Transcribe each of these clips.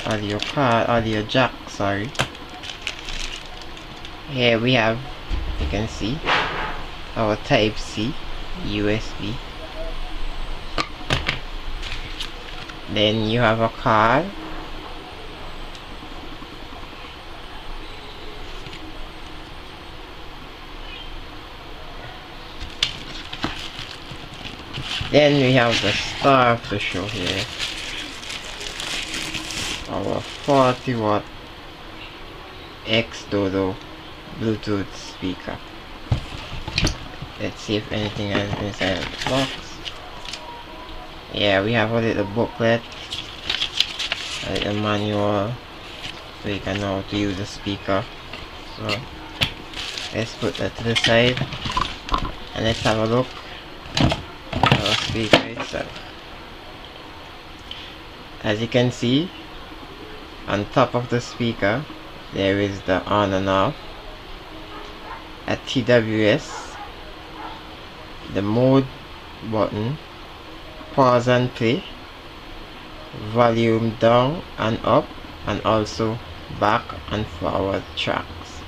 audio jack, sorry. Here we have, you can see our type C USB. Then you have a card. Then we have the star of the show here, our 40-watt Xdodo Bluetooth speaker. Let's see if anything else inside the box. Yeah, we have a little booklet, a little manual, so you can know how to use the speaker. So let's put that to the side and let's have a look at our speaker itself. As you can see, on top of the speaker there is the on and off, a TWS, the mode button, pause and play, volume down and up, and also back and forward tracks.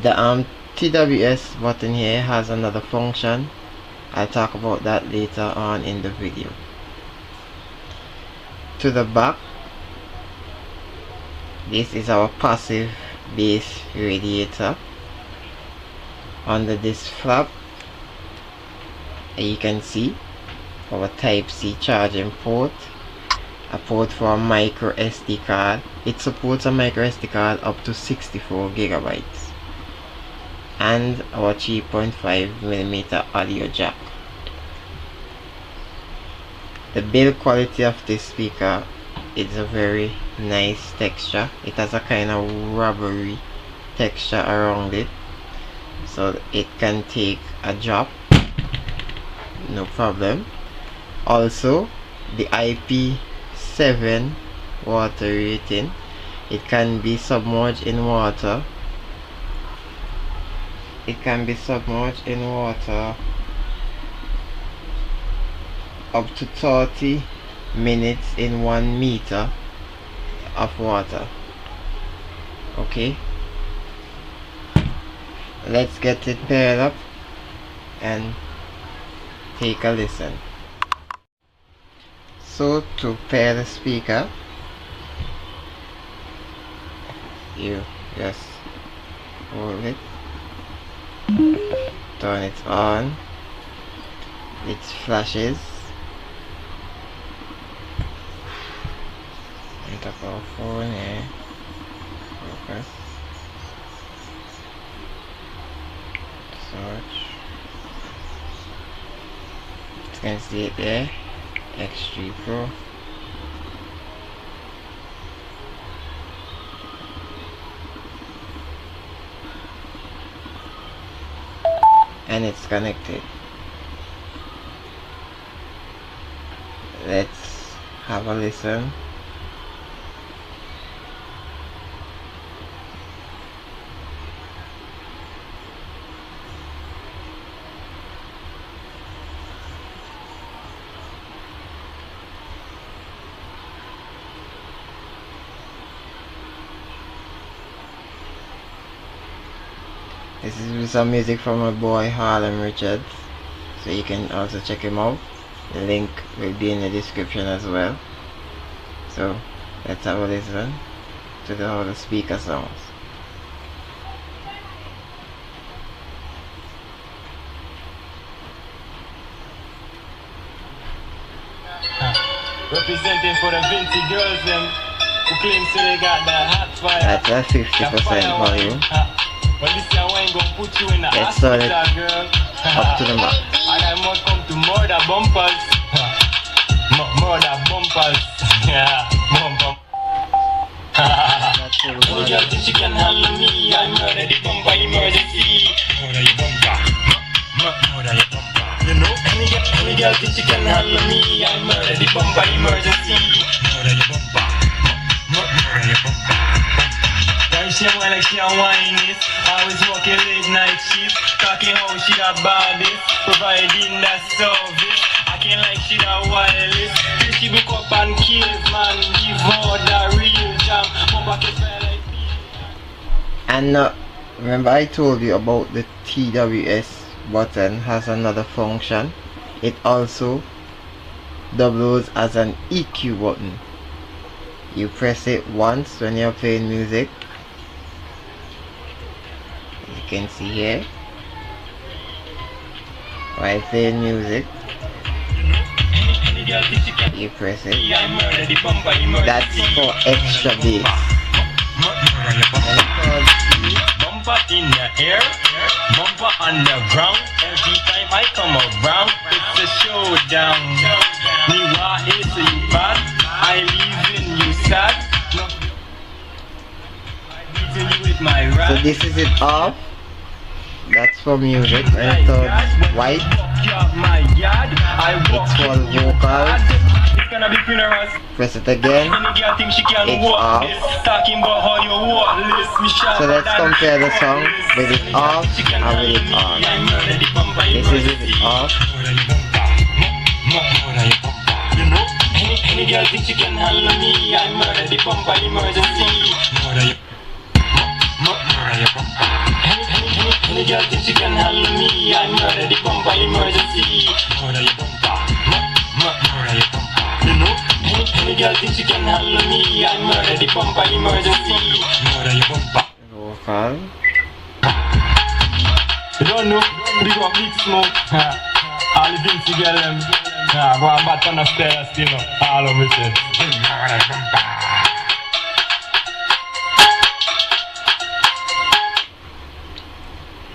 The TWS button here has another function. I'll talk about that later on in the video. To the back, this is our passive bass radiator. Under this flap, you can see our type C charging port, a port for a micro SD card. It supports a micro SD card up to 64 gigabytes, and our 3.5mm audio jack. The build quality of this speaker is a very nice texture. It has a kind of rubbery texture around it, so it can take a drop, no problem. Also, the IP7 water rating, it can be submerged in water. It can be submerged in water up to 30 minutes in 1 meter of water. Okay, let's get it paired up and take a listen. So to pair the speaker, you just hold it, turn it on, it flashes, and tap our phone here, focus, search, you can see it there, X3 Pro. And it's connected. Let's have a listen. This is some music from my boy Harlem Richards, so you can also check him out. The link will be in the description as well. So let's have a listen to how the speaker sounds. Representing for the Vinci girls them who claim so they got the hot fire. That's a 50% volume. Let's start it up to the max. And I must come to murder bumpers. Murder bumpers. Yeah, bumper. Any girl think she can handle me, I murder the bumper emergency. Murder your bumper. Murder your bumper. You know, any girl think she can handle me, I murder the bumper emergency. Murder your bumper. Murder your bumper. She want like she a wine is always working late night shift, talking how she the baddest, providing that service. I can't like she the wildest. Till she book up and kills, man. Give all the real jam. Bumper can smell like. And remember I told you about the TWS button has another function. It also doubles as an EQ button. You press it once when you're playing music, as you can see here, while playing music you press it. That's for extra bass. Bumper in the air, bumper on the ground. Every time I come around, it's a showdown. Me why is you bad? I leaving you sad. No, I beating you with my rap. So this is it off. That's for music. And it turns white. It's for vocals. Press it again. It's off. So let's compare the song with it off and with it on. This is it off. Any girl think she can handle me? I murder the bumper emergency. Any girl think she can handle me? I murder the bumper emergency. You know, any girl think she can handle me? I murder the bumper emergency. Vocal. You don't know, big up big smoke. All the things you get them. Go and bat on the stairs, you know. All of it.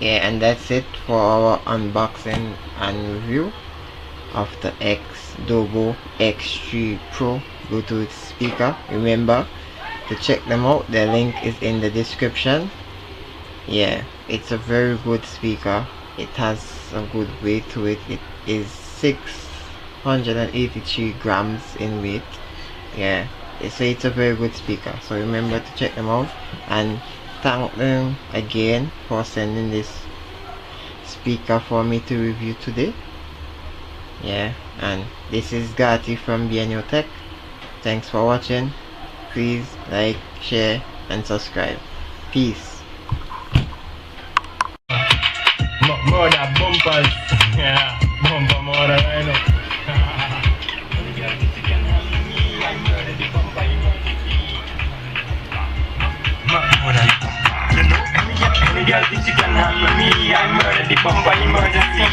Yeah, and that's it for our unboxing and review of the Xdobo X3 Pro Bluetooth speaker. Remember to check them out, the link is in the description. Yeah, it's a very good speaker. It has a good weight to it. It is 683 grams in weight. Yeah, so it's a very good speaker. So remember to check them out, and thank them again for sending this speaker for me to review today. Yeah, and this is Gati from BNO Tech. Thanks for watching. Please like, share and subscribe. Peace. Murder bumpers. Yeah, bumper murder, I know. Any girl think she can handle me? I murder the bumper emergency.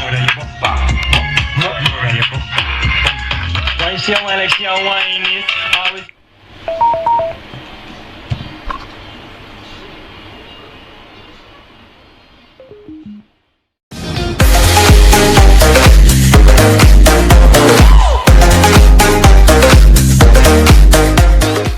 Murder your bumper. Murder your bumper. Why she a whine like she a whine is always.